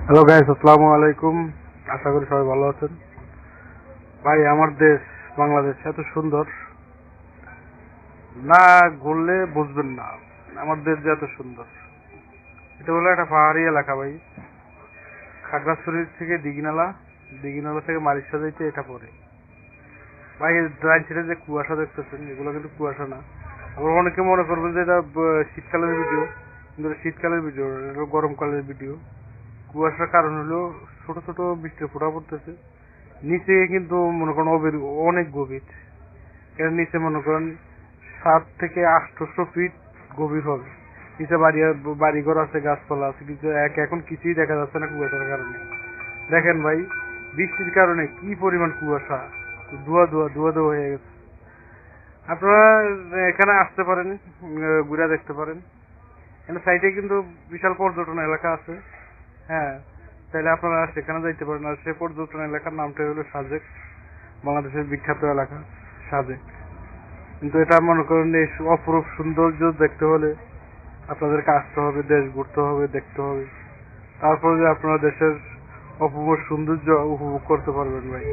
Hello guys, আসসালামু আলাইকুম। আশা করি সবাই ভালো আছেন। ভাই, আমার দেশ বাংলাদেশ এত সুন্দর, না ঘুরলে বুঝবেন না আমার দেশ যে এত সুন্দর। এটা হলো একটা পাহাড়ি এলাকা ভাই। খাগড়াছড়ি থেকে দিঘিনালা, দিঘিনালা থেকে মারিচা যাইতে এটা পড়ে ভাই। ডাইন সাইডে যে কুয়াশা দেখতেছেন, এগুলো কিন্তু কুয়াশা না। আবার অনেকে মনে করবেন যে এটা শীতকালের ভিডিও, কিন্তু এটা শীতকালের ভিডিও, এটা গরমকালের ভিডিও। কুয়াশার কারণ হলো ছোট ছোট বৃষ্টির ফোঁটা পড়তেছে নিচে, কিন্তু মনে করেন অনেক গভীর। এর নিচে মনে করেন 700 থেকে 800 ফিট গভীর হবে। নিচে বাড়িঘর আছে, গাছপালা আছে, কিন্তু এখন কিছুই দেখা যাচ্ছে না কুয়াশার কারণে। দেখেন ভাই, বৃষ্টির কারণে কি পরিমাণ কুয়াশা, ধোয়া ধোয়া ধোয়া ধোয়া হয়ে গেছে। আপনারা এখানে আসতে পারেন, ঘুরে দেখতে পারেন। এখানে সাইডে কিন্তু বিশাল পর্যটন এলাকা আছে। হ্যাঁ, তাহলে আপনারা সেখানে যাইতে পারেন। আর সেই পর্যটন এলাকার নামটা হলো সাজেক, বাংলাদেশের বিখ্যাত এলাকা সাজেক। কিন্তু এটা মনে করেন এই অপরূপ সৌন্দর্য দেখতে হলে আপনাদেরকে আসতে হবে, দেশ ঘুরতে হবে, দেখতে হবে। তারপরে যে আপনারা দেশের অপূর্ব সৌন্দর্য উপভোগ করতে পারবেন ভাই।